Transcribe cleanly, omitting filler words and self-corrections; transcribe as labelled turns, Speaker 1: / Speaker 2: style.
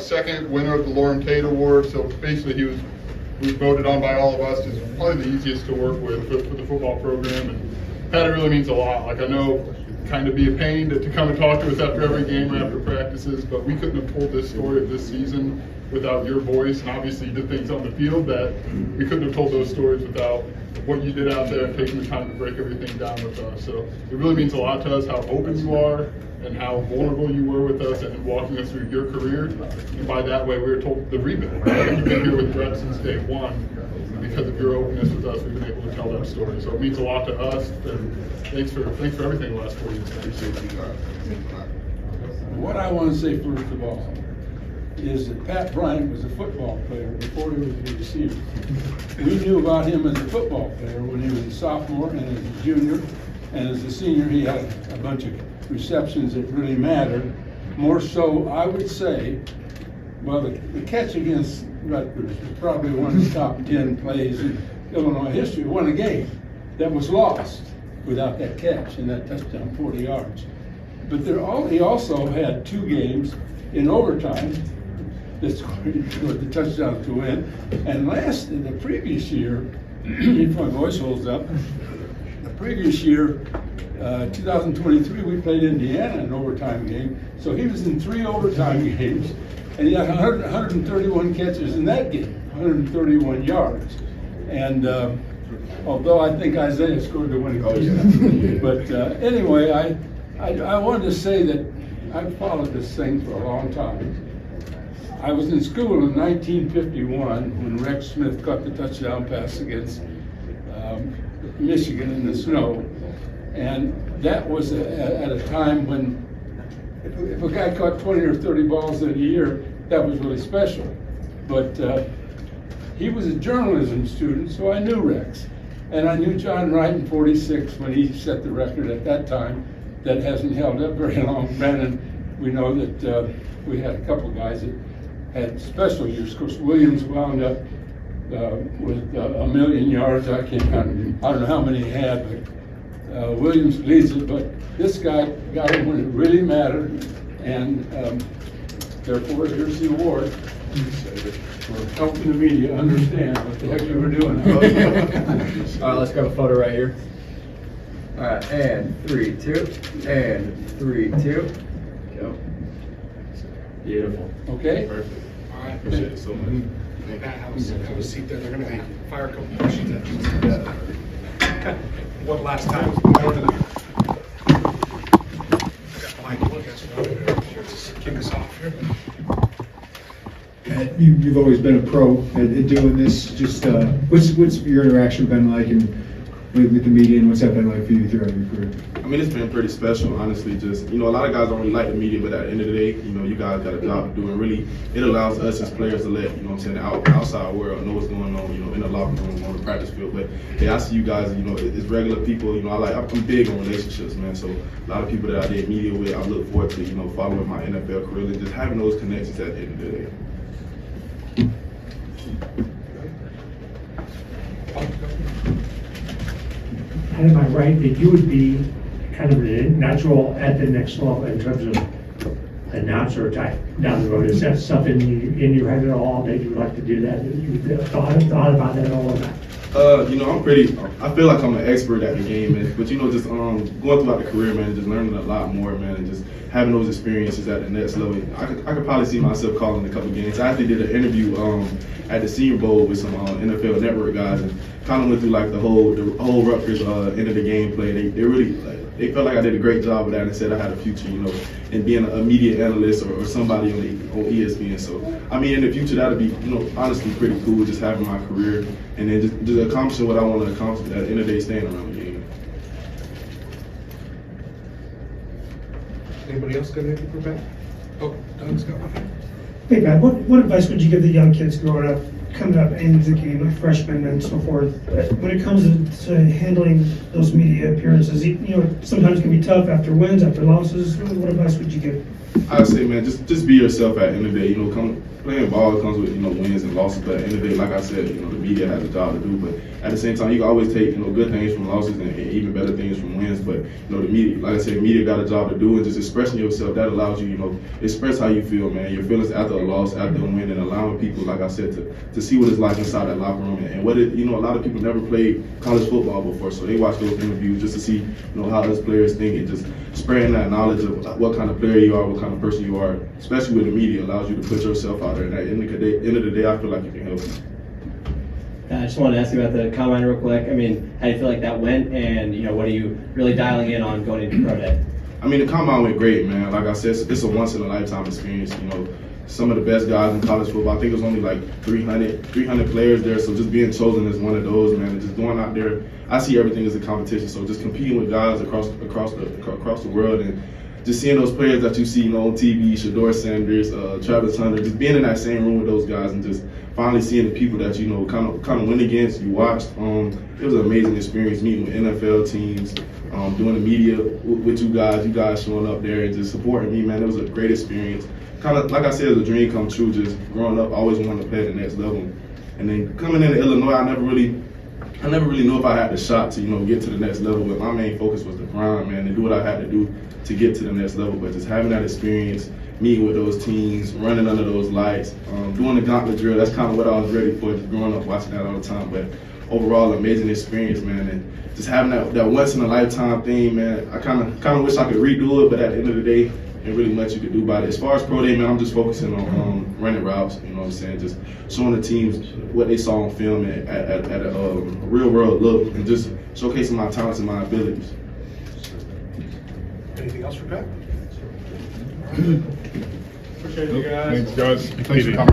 Speaker 1: second winner of the Loren Tate Award. So basically he was voted on by all of us as probably the easiest to work with for the football program. And Pat, it really means a lot. Like, I know it kind of be a pain to come and talk to us after every game or after practices, but we couldn't have told this story of this season without your voice. And obviously you did things on the field that we couldn't have told those stories without what you did out there and taking the time to break everything down with us. So it really means a lot to us how open you are and how vulnerable you were with us and walking us through your career. And by that way, we were told the rebuild. Right? You've been here with Brett since day one. And because of your openness with us, we've been able to tell that story. So it means a lot to us. And thanks for everything the last 4 years. Appreciate you.
Speaker 2: What I want to say first of all is that Pat Bryant was a football player before he was a receiver. We knew about him as a football player when he was a sophomore and as a junior, and as a senior he had a bunch of receptions that really mattered. More so, I would say, well, the catch against Rutgers was probably one of the top 10 plays in Illinois history. Won a game that was lost without that catch and that touchdown, 40 yards. But he also had 2 games in overtime that scored the touchdown to win. And the previous year, if my voice holds up, the previous year, 2023, we played Indiana in an overtime game. So he was in 3 overtime games, and he had 131 catches in that game, 131 yards. And although I think Isaiah scored the winning touchdown. But anyway, I wanted to say that I've followed this thing for a long time. I was in school in 1951 when Rex Smith caught the touchdown pass against Michigan in the snow. And that was at a time when if a guy caught 20 or 30 balls in a year, that was really special. But he was a journalism student, so I knew Rex. And I knew John Wright in 46 when he set the record at that time. That hasn't held up very long. Brandon, we know that we had a couple guys that had special years. Of course, Williams wound up with 1 million yards. I don't know how many he had, but Williams leads it. But this guy got him when it really mattered, and therefore here's the award for helping the media understand what the heck you were doing.
Speaker 3: All right, let's grab a photo right here. All right, and 3, 2, and 3, 2. Go. Beautiful.
Speaker 2: Okay?
Speaker 4: Perfect. All right. Appreciate it so much. Pat, have a seat there. They're going to fire a couple questions at you. One last time. More than that. I got Mike, look at you. Just kick us off here.
Speaker 5: You've always been a pro at doing this. Just what's your interaction been like with the media, and what's that been like for you throughout your career?
Speaker 4: I mean, it's been pretty special, honestly. Just, a lot of guys don't really like the media, but at the end of the day, you guys got a job to do, and really, it allows us as players to let, the outside world know what's going on, in the locker room, on the practice field. But yeah, I see you guys, it's regular people. I'm big on relationships, man. So a lot of people that I did media with, I look forward to, following my NFL career, and just having those connections at the end of the day.
Speaker 6: And am I right that you would be kind of a natural at the next level in terms of announcer type down the road? Is that something in your head at all that you would like to do that? You thought about that all the time?
Speaker 4: I feel like I'm an expert at the game, man. But just going throughout the career, man, just learning a lot more, man, and just having those experiences at the next level. I could probably see myself calling a couple games. I actually did an interview at the Senior Bowl with some NFL Network guys, and kind of went through like the whole Rutgers end of the game play. They really they felt like I did a great job with that, and said I had a future, in being a media analyst or somebody on ESPN. So I mean, in the future, that'd be honestly pretty cool, just having my career and then just accomplishing what I want to accomplish. At the end of the day, staying around the game.
Speaker 7: Anybody else got anything for Pat? Oh, Doug's got one.
Speaker 8: Hey Pat, what advice would you give the young kids growing up, coming up into the game, like freshmen and so forth, when it comes to handling those media appearances? Sometimes it can be tough after wins, after losses. What advice would you give?
Speaker 4: I say, man, just be yourself at the end of the day. You know, playing ball comes with, you know, wins and losses, but at the end of the day, like I said, you know, the media has a job to do, but at the same time, you can always take, you know, good things from losses and even better things from wins, but, you know, the media, like I said, media got a job to do, and just expressing yourself, that allows you, you know, express how you feel, man, your feelings after a loss, after a win, and allowing people, like I said, to see what it's like inside that locker room, and what it, you know, a lot of people never played college football before, so they watch those interviews just to see, you know, how those players think, and just spreading that knowledge of what kind of player you are, what kind of person you are, especially with the media, allows you to put yourself out there, and at the end of the day, I feel like you can help them.
Speaker 9: I just wanted to ask you about the combine real quick. I mean, how do you feel like that went, and you know, what are you really dialing in on going into pro day?
Speaker 4: I mean, the combine went great, man. Like I said, it's a once in a lifetime experience. You know, some of the best guys in college football. I think it was only like 300 players there. So just being chosen as one of those, man, and just going out there, I see everything as a competition. So just competing with guys across the world, and just seeing those players that you see, you know, on TV, Shador Sanders, Travis Hunter, just being in that same room with those guys, and just finally seeing the people that you know kind of win against, you watched. It was an amazing experience meeting with NFL teams, doing the media with you guys showing up there and just supporting me, man. It was a great experience. Kind of like I said, it was a dream come true. Just growing up, always wanted to play at the next level, and then coming into Illinois, I never really knew if I had the shot to, you know, get to the next level. But my main focus was the grind, man, and do what I had to do to get to the next level. But just having that experience, meeting with those teams, running under those lights, doing the gauntlet drill, that's kind of what I was ready for, just growing up watching that all the time. But overall, amazing experience, man, and just having that once in a lifetime thing, man. I kind of wish I could redo it, but at the end of the day, ain't really much you could do about it. As far as pro day, man, I'm just focusing on running routes, you know what I'm saying, just showing the teams what they saw on film at a real world look, and just showcasing my talents and my abilities.
Speaker 7: Anything else for Pat?
Speaker 1: Appreciate you guys. Thanks, guys. Thanks for coming.